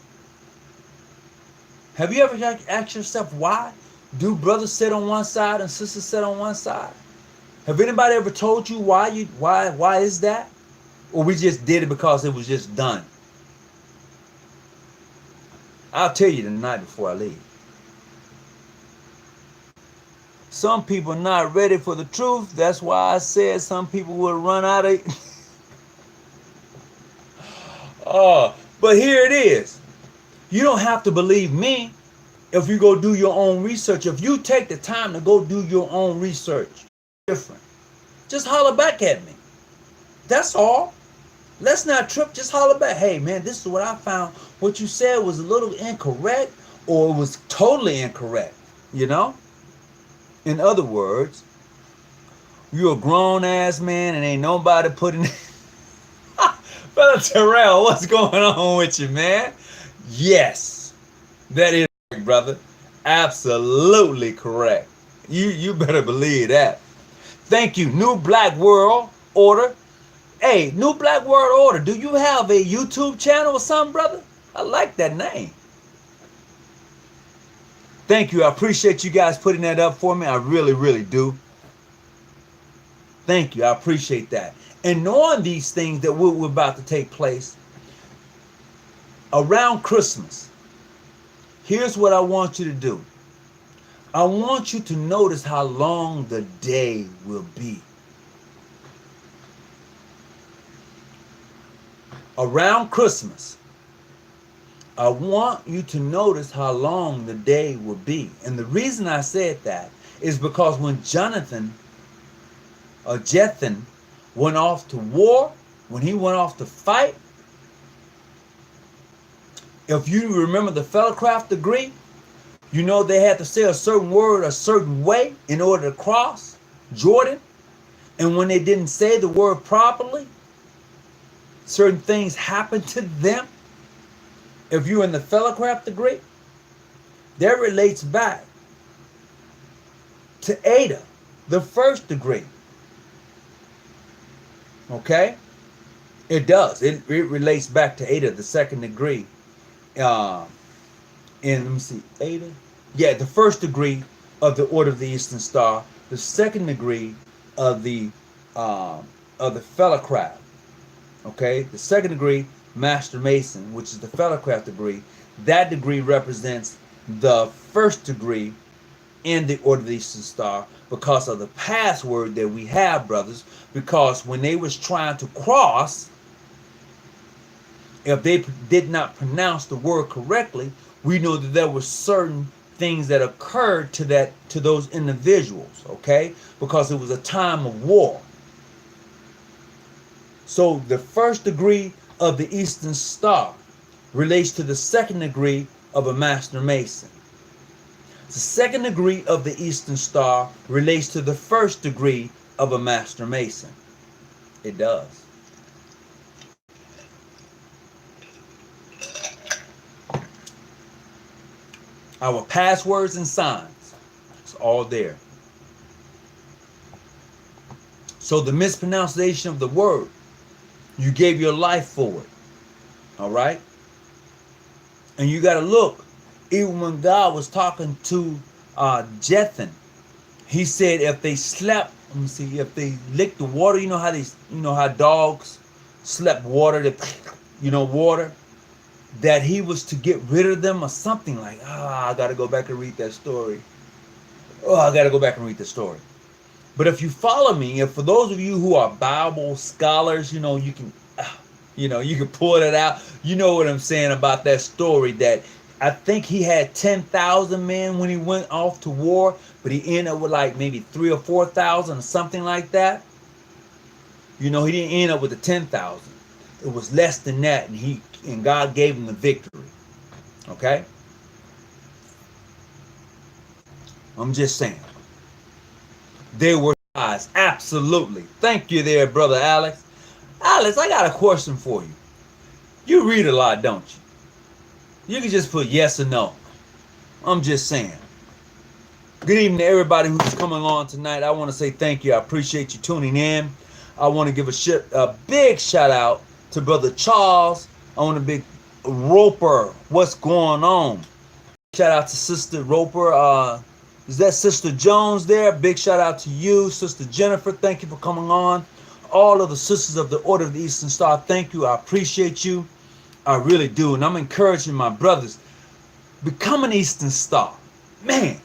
Have you ever asked yourself why do brothers sit on one side and sisters sit on one side? Have anybody ever told you why is that? Or we just did it because it was just done? I'll tell you tonight before I leave. Some people are not ready for the truth. That's why I said some people will run out of but here it is. You don't have to believe me if you go do your own research. If you take the time to go do your own research, different. Just holler back at me. That's all. Let's not trip. Just holler back. Hey, man, this is what I found. What you said was a little incorrect, or it was totally incorrect. You know? In other words, you're a grown-ass man and ain't nobody putting... Brother Terrell, what's going on with you, man? Yes, that is correct, brother. Absolutely correct. You better believe that. Thank you. New Black World Order. Hey, New Black World Order, do you have a YouTube channel or something, brother? I like that name. Thank you. I appreciate you guys putting that up for me. I really, really do. Thank you. I appreciate that. And knowing these things that we're about to take place around Christmas, here's what I want you to do. I want you to notice how long the day will be. Around Christmas, I want you to notice how long the day will be. And the reason I said that is because when Jethan went off to war, when he went off to fight, if you remember the fellowcraft degree, you know they had to say a certain word a certain way in order to cross Jordan. And when they didn't say the word properly, certain things happened to them. If you're in the fellowcraft degree, that relates back to Ada, the first degree. Okay? It does. It relates back to Ada, the second degree. And let me see, Ada? Yeah, the first degree of the Order of the Eastern Star, the second degree of the fellowcraft. Okay? The second degree, Master Mason, which is the fellowcraft degree. That degree represents the first degree in the Order of the Eastern Star because of the password that we have, brothers. Because when they was trying to cross, if they did not pronounce the word correctly, we know that there were certain things that occurred to those individuals, okay? Because it was a time of war. So the first degree of the Eastern Star relates to the second degree of a Master Mason. The second degree of the Eastern Star relates to the first degree of a Master Mason. It does. Our passwords and signs, it's all there. So the mispronunciation of the word, you gave your life for it. All right? And you got to look. Even when God was talking to Jethan, he said if they slept, let me see, if they licked the water, you know how dogs slept water, water, that he was to get rid of them or something like, I got to go back and read that story. But if you follow me, and for those of you who are Bible scholars, you can pull it out. You know what I'm saying about that story, that I think he had 10,000 men when he went off to war, but he ended up with like maybe 3,000 or 4,000 or something like that. He didn't end up with the 10,000. It was less than that, and God gave him the victory. Okay? I'm just saying. They were spies. Absolutely. Thank you there, Brother Alex. Alex, I got a question for you. You read a lot, don't you? You can just put yes or no. I'm just saying. Good evening to everybody who's coming on tonight. I want to say thank you. I appreciate you tuning in. I want to give a big shout out to Brother Charles. I want to big Roper. What's going on? Shout out to Sister Roper. Is that Sister Jones there? Big shout out to you, Sister Jennifer. Thank you for coming on. All of the sisters of the Order of the Eastern Star, thank you. I appreciate you. I really do. And I'm encouraging my brothers, become an Eastern Star. Man,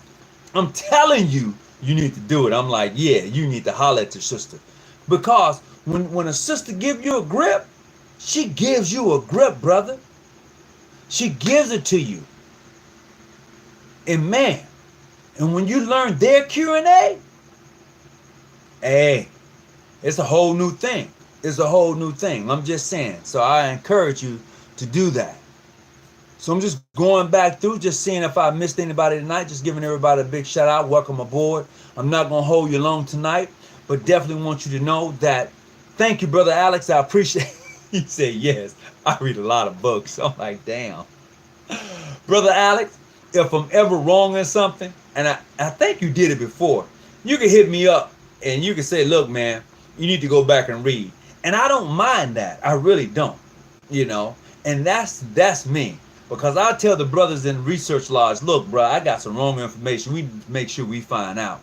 I'm telling you, you need to do it. I'm like, yeah, you need to holler at your sister. Because when a sister gives you a grip, she gives you a grip, brother. She gives it to you. And man, and when you learn their Q&A, hey, it's a whole new thing. It's a whole new thing. I'm just saying. So I encourage you to do that. So I'm just going back through, just seeing if I missed anybody tonight, just giving everybody a big shout out. Welcome aboard. I'm not going to hold you long tonight, but definitely want you to know that thank you, Brother Alex. I appreciate He said, yes, I read a lot of books. I'm like, damn. Brother Alex, if I'm ever wrong in something, and I think you did it before, you can hit me up and you can say, look, man, you need to go back and read. And I don't mind that. I really don't, you know. And that's me. Because I tell the brothers in Research Lodge, look, bro, I got some wrong information. We make sure we find out.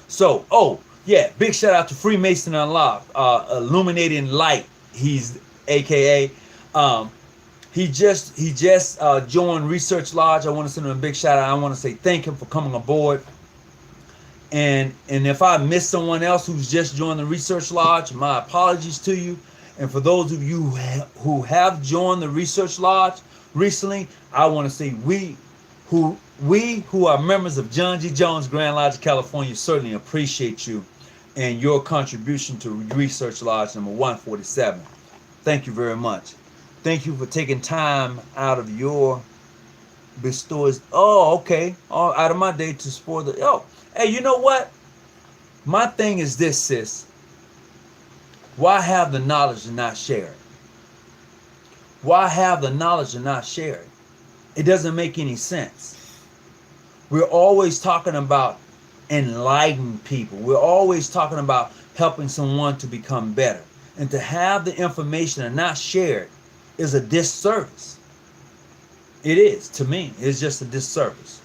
So, oh, yeah, big shout out to Freemason Unlocked, Illuminating Light. He's AKA. He just joined Research Lodge. I want to send him a big shout out. I want to say thank him for coming aboard. And if I miss someone else who's just joined the Research Lodge, my apologies to you. And for those of you who have joined the Research Lodge recently, I want to say we who are members of John G. Jones Grand Lodge of California certainly appreciate you and your contribution to Research Lodge number 147. Thank you very much. Thank you for taking time out of your bestows. Oh, okay. Out of my day to support the. Oh, hey, you know what? My thing is this, sis. Why have the knowledge and not share it? Why have the knowledge and not share it? It doesn't make any sense. We're always talking about enlightened people. We're always talking about helping someone to become better. And to have the information and not share it is a disservice. It is, to me. It's just a disservice.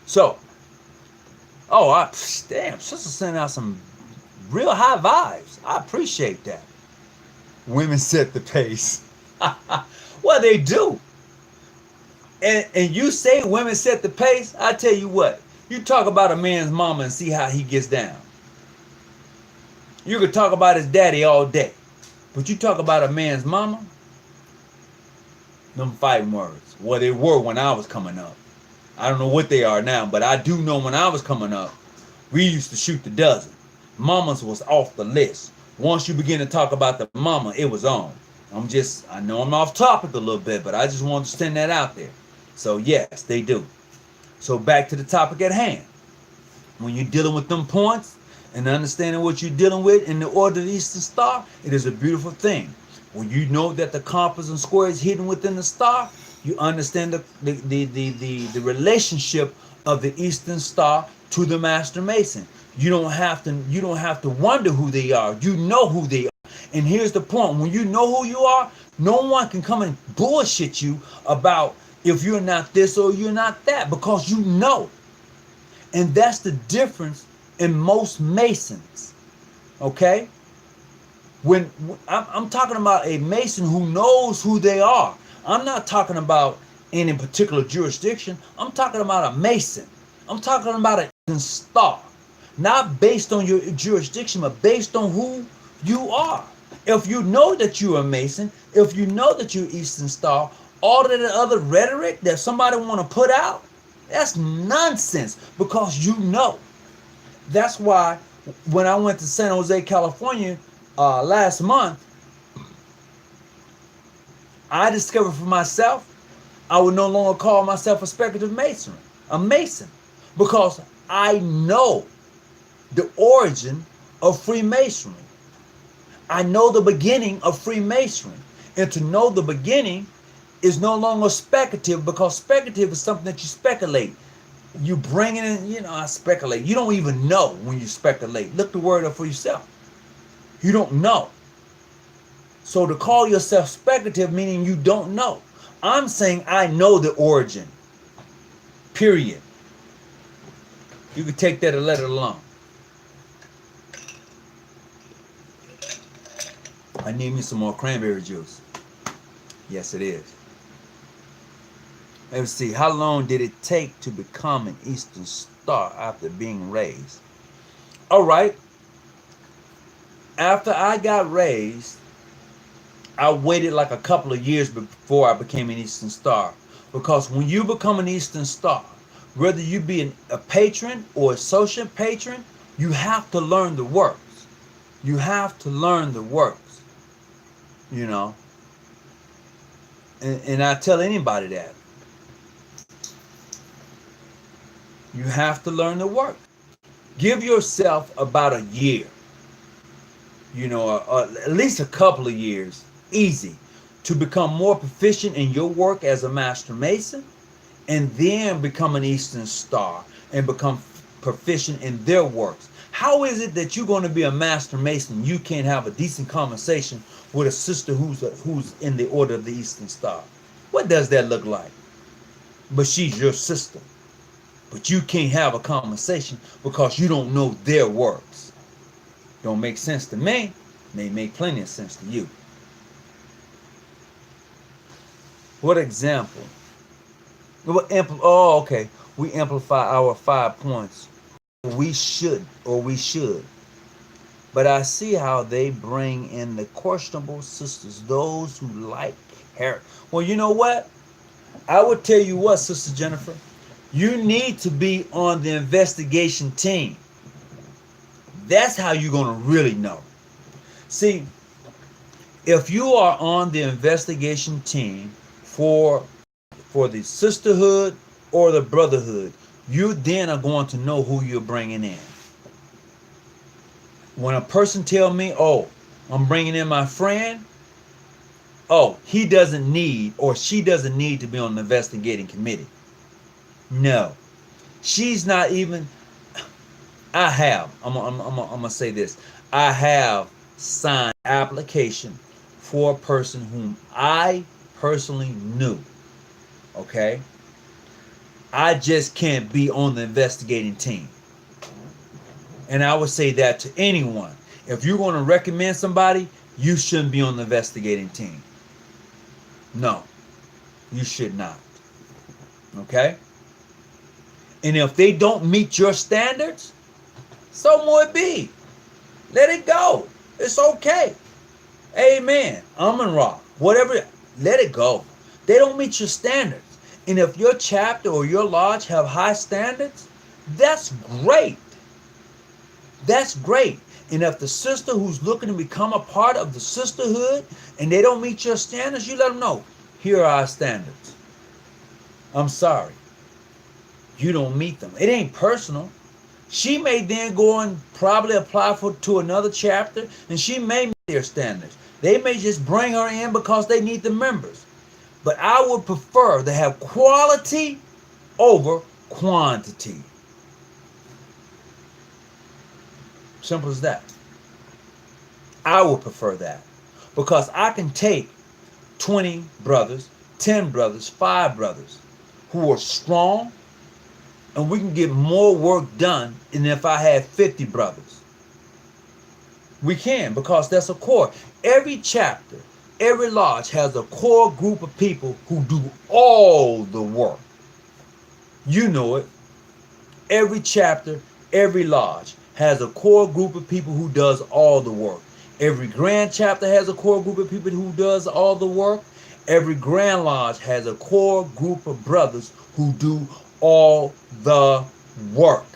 So, damn, sister sending out some real high vibes. I appreciate that. Women set the pace. Well, they do. And you say women set the pace, I tell you what, you talk about a man's mama and see how he gets down. You could talk about his daddy all day, but you talk about a man's mama, them fighting words. Well, they were when I was coming up. I don't know what they are now, but I do know when I was coming up, we used to shoot the dozen. Mamas was off the list. Once you begin to talk about the mama, it was on. I know I'm off topic a little bit, but I just want to send that out there. So yes, they do. So back to the topic at hand. When you're dealing with them points and understanding what you're dealing with in the Order of the Eastern Star, it is a beautiful thing. When you know that the compass and square is hidden within the star, you understand the relationship of the Eastern Star to the Master Mason. You don't have to wonder who they are. You know who they are. And here's the point. When you know who you are, no one can come and bullshit you about if you're not this or you're not that, because you know. And that's the difference in most Masons. Okay? When I'm talking about a Mason who knows who they are. I'm not talking about any particular jurisdiction. I'm talking about a Mason. I'm talking about a star. Not based on your jurisdiction, but based on who you are. If you know that you're a Mason, if you know that you're Eastern Star, all of the other rhetoric that somebody want to put out, that's nonsense, because you know. That's why when I went to San Jose, California last month, I discovered for myself I would no longer call myself a speculative masonry, a Mason, because I know the origin of Freemasonry. I know the beginning of Freemasonry. And to know the beginning is no longer speculative, because speculative is something that you speculate. You bring it in, I speculate. You don't even know when you speculate. Look the word up for yourself. You don't know. So to call yourself speculative, meaning you don't know. I'm saying I know the origin. Period. You can take that or let it alone. I need me some more cranberry juice. Yes, it is. Let's see. How long did it take to become an Eastern Star after being raised? All right. After I got raised, I waited like a couple of years before I became an Eastern Star. Because when you become an Eastern Star, whether you be a patron or associate patron, you have to learn the works. You have to learn the works. You know. And I tell anybody that. You have to learn the work. Give yourself about a year. At least a couple of years. Easy. To become more proficient in your work as a Master Mason. And then become an Eastern Star. And become proficient in their works. How is it that you're going to be a Master Mason? You can't have a decent conversation with a sister who's in the order of the Eastern Star. What does that look like? But she's your sister. But you can't have a conversation because you don't know their works. Don't make sense to me. May make plenty of sense to you. What example? Oh, okay. We amplify our 5 points. We should. But I see how they bring in the questionable sisters, those who like hair. Well, you know what? I would tell you what, Sister Jennifer. You need to be on the investigation team. That's how you're going to really know. See, if you are on the investigation team for the sisterhood or the brotherhood, you then are going to know who you're bringing in. When a person tell me, oh, I'm bringing in my friend, oh, he doesn't need or she doesn't need to be on the investigating committee. No. She's not even, I'm going to say this. I have signed application for a person whom I personally knew. Okay? I just can't be on the investigating team. And I would say that to anyone. If you're going to recommend somebody, you shouldn't be on the investigating team. No, you should not. Okay? And if they don't meet your standards, so more it be. Let it go. It's okay. Amen. Amen Ra. Whatever. Let it go. They don't meet your standards. And if your chapter or your lodge have high standards, that's great. That's great. And if the sister who's looking to become a part of the sisterhood and they don't meet your standards, you let them know. Here are our standards. I'm sorry. You don't meet them. It ain't personal. She may then go and probably apply to another chapter and she may meet their standards. They may just bring her in because they need the members. But I would prefer to have quality over quantity. Simple as that. I would prefer that. Because I can take 20 brothers, 10 brothers, 5 brothers who are strong, and we can get more work done than if I had 50 brothers. We can, because that's a core. Every chapter, every lodge has a core group of people who do all the work. You know it. Every chapter, every lodge has a core group of people who does all the work. Every grand chapter has a core group of people who does all the work. Every grand lodge has a core group of brothers who do all the work.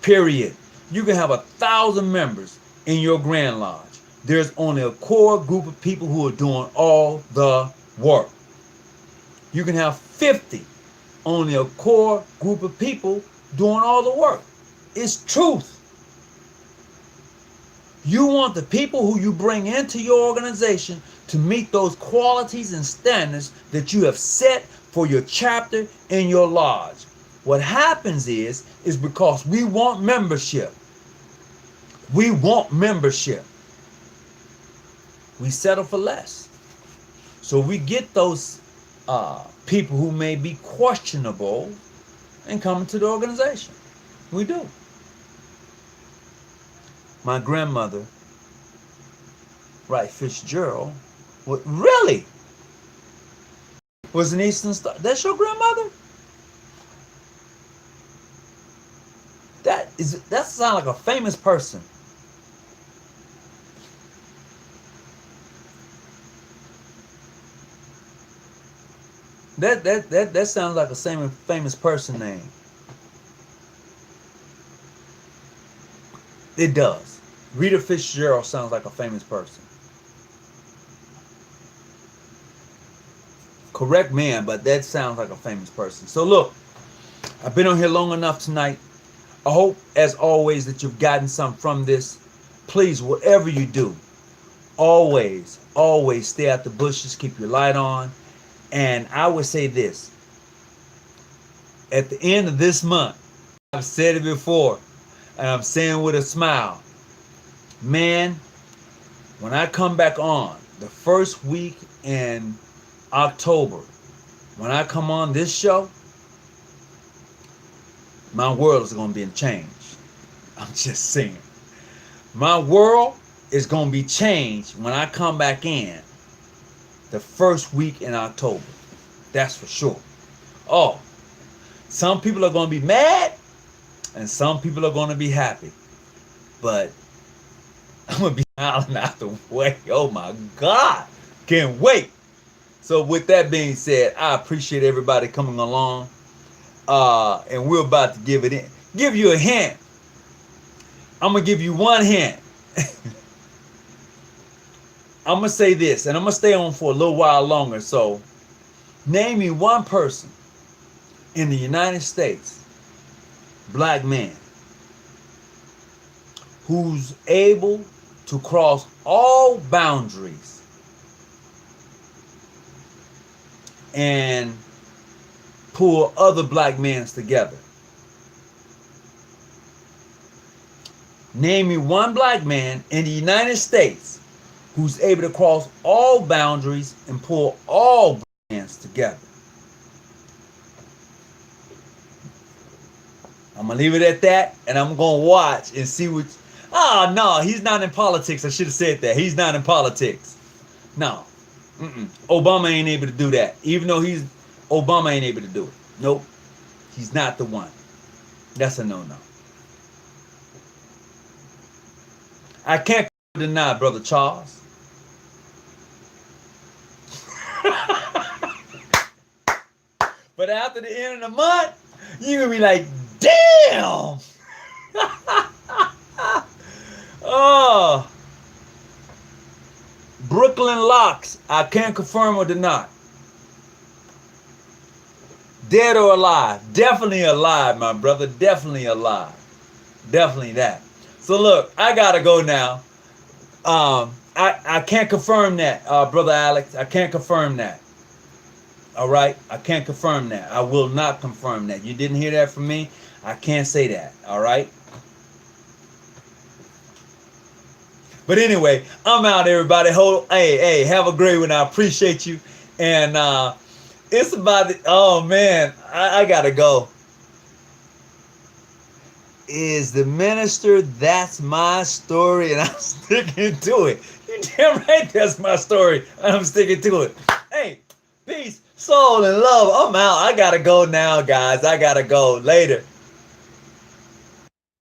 Period. You can have 1,000 members in your grand lodge. There's only a core group of people who are doing all the work. You can have 50. Only a core group of people doing all the work. It's truth. You want the people who you bring into your organization to meet those qualities and standards that you have set for your chapter and your lodge. What happens is because we want membership. We want membership. We settle for less. So we get those people who may be questionable and come into the organization. We do. My grandmother, Wright Fitzgerald, really was an Eastern Star. That's your grandmother? That sounds like a famous person. That sounds like a famous person name. It does. Rita Fitzgerald sounds like a famous person. Correct man, but that sounds like a famous person. So look, I've been on here long enough tonight. I hope, as always, that you've gotten something from this. Please, whatever you do, always stay out the bushes, keep your light on. And I would say this. At the end of this month, I've said it before, and I'm saying with a smile, man, when I come back on the first week in October, when I come on this show, my world is going to be in change. I'm just saying. My world is going to be changed when I come back in the first week in October. That's for sure. Oh, some people are going to be mad and some people are going to be happy. But I'm going to be smiling out the way. Oh my God. Can't wait. So with that being said, I appreciate everybody coming along. And we're about to give you a hint. I'm going to give you one hint. I'm going to say this, and I'm going to stay on for a little while longer. So, name me one person in the United States, black man, who's able to cross all boundaries and pull other black men together. Name me one black man in the United States who's able to cross all boundaries and pull all black men together. I'm going to leave it at that, and I'm going to watch and see what... Oh, no, he's not in politics. I should have said that. He's not in politics. No. Obama ain't able to do that. Even though Obama ain't able to do it. Nope. He's not the one. That's a no-no. I can't deny, Brother Charles. But after the end of the month, you're going to be like, damn! Oh. Brooklyn Locks, I can't confirm or deny. Dead or alive? Definitely alive, my brother. Definitely alive. Definitely that. So look, I gotta go now. I can't confirm that, Brother Alex. I can't confirm that. All right? I can't confirm that. I will not confirm that. You didn't hear that from me? I can't say that. All right? But anyway, I'm out, everybody. Hey, have a great one. I appreciate you. And it's about oh man, I gotta go. Is the minister, that's my story, and I'm sticking to it. You damn right, that's my story, and I'm sticking to it. Hey, peace, soul, and love. I'm out. I gotta go now, guys. I gotta go. Later.